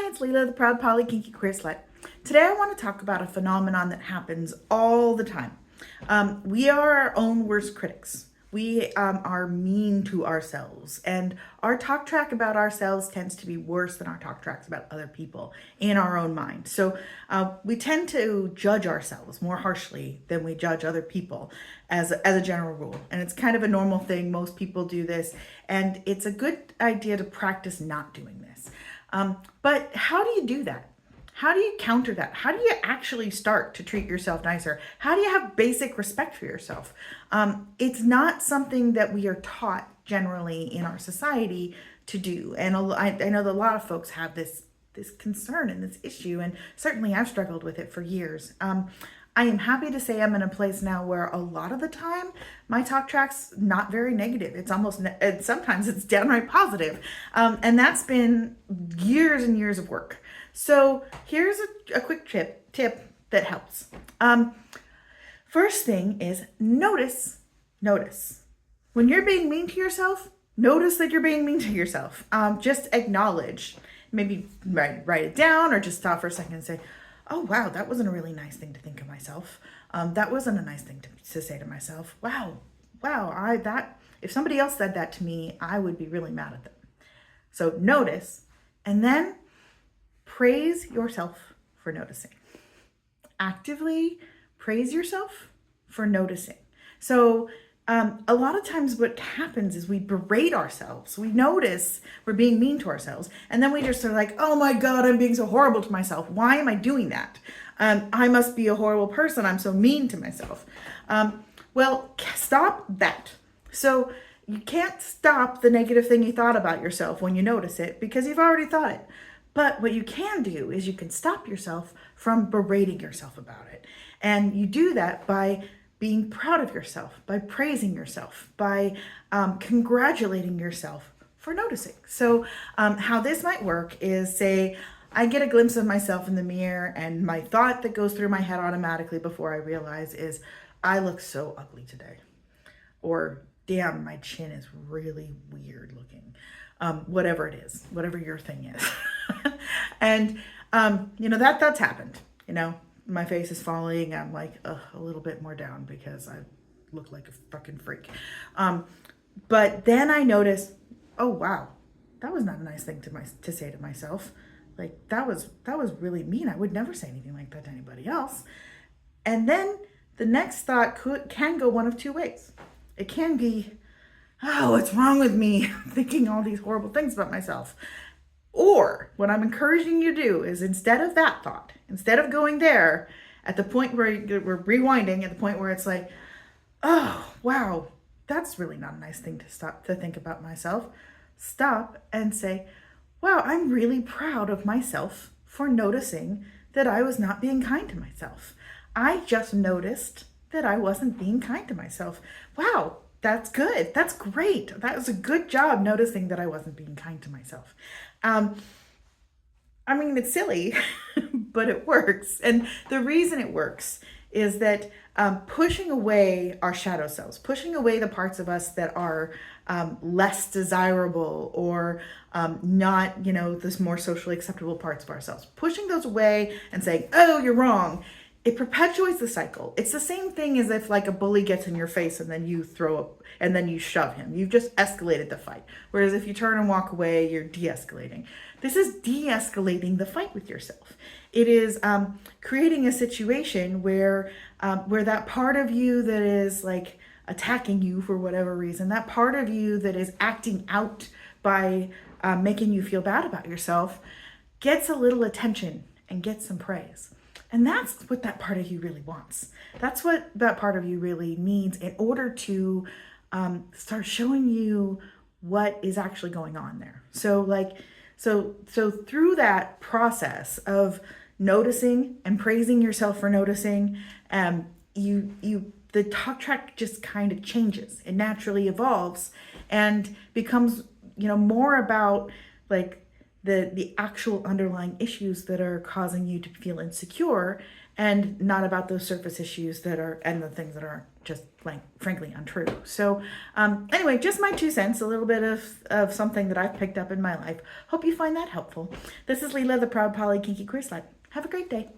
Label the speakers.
Speaker 1: it's Leela, the proud poly kinky queer slut. Today I want to talk about a phenomenon that happens all the time. We are our own worst critics. We are mean to ourselves, and our talk track about ourselves tends to be worse than our talk tracks about other people in our own mind. So we tend to judge ourselves more harshly than we judge other people as a general rule. And it's kind of a normal thing. Most people do this, and it's a good idea to practice not doing this. But how do you do that? How do you counter that? How do you actually start to treat yourself nicer? How do you have basic respect for yourself? It's not something that we are taught generally in our society to do. And I know that a lot of folks have this concern and this issue, and certainly I've struggled with it for years. I am happy to say I'm in a place now where a lot of the time my talk track's not very negative. It's almost, sometimes it's downright positive. And that's been years and years of work. So here's a quick tip that helps. First thing is notice. When you're being mean to yourself, notice that you're being mean to yourself. Just acknowledge, maybe write it down, or just stop for a second and say, oh, wow, that wasn't a really nice thing to think of myself. That wasn't a nice thing to say to myself. Wow, if somebody else said that to me, I would be really mad at them. So notice, and then praise yourself for noticing. Actively praise yourself for noticing. So a lot of times what happens is we berate ourselves. We notice we're being mean to ourselves. And then we just are like, oh my God, I'm being so horrible to myself. Why am I doing that? I must be a horrible person. I'm so mean to myself. Well, stop that. So you can't stop the negative thing you thought about yourself when you notice it because you've already thought it. But what you can do is you can stop yourself from berating yourself about it. And you do that by being proud of yourself, by praising yourself, by congratulating yourself for noticing. So how this might work is, say, I get a glimpse of myself in the mirror, and my thought that goes through my head automatically before I realize is, I look so ugly today. Or, damn, my chin is really weird looking. Whatever it is, whatever your thing is. And, that's happened, my face is falling. I'm like, a little bit more down because I look like a fucking freak. But then I notice, oh, wow, that was not a nice thing to say to myself. Like that was really mean. I would never say anything like that to anybody else. And then the next thought can go one of two ways. It can be, oh, what's wrong with me? Thinking all these horrible things about myself. Or what I'm encouraging you to do is, instead of that thought, instead of going there at the point where we're rewinding, at the point where it's like, oh, wow, that's really not a nice thing to think about myself. Stop and say, wow, I'm really proud of myself for noticing that I was not being kind to myself. I just noticed that I wasn't being kind to myself. Wow, that's good. That's great. That was a good job noticing that I wasn't being kind to myself. It's silly, but it works. And the reason it works is that pushing away our shadow selves, pushing away the parts of us that are less desirable or not, this more socially acceptable parts of ourselves, pushing those away and saying, oh, you're wrong. It perpetuates the cycle. It's the same thing as if like a bully gets in your face and then you throw up and then you shove him. You've just escalated the fight. Whereas if you turn and walk away, you're de-escalating. This is de-escalating the fight with yourself. It is creating a situation where that part of you that is like attacking you for whatever reason, that part of you that is acting out by making you feel bad about yourself, gets a little attention and gets some praise. And that's what that part of you really wants. That's what that part of you really needs in order to start showing you what is actually going on there. So through that process of noticing and praising yourself for noticing, the talk track just kind of changes. It naturally evolves and becomes, more about like the actual underlying issues that are causing you to feel insecure, and not about those surface issues that are, and the things that are just like, frankly, untrue. So anyway, just my 2 cents, a little bit of something that I've picked up in my life. Hope you find that helpful. This is Leela, the proud poly kinky queer slut. Have a great day.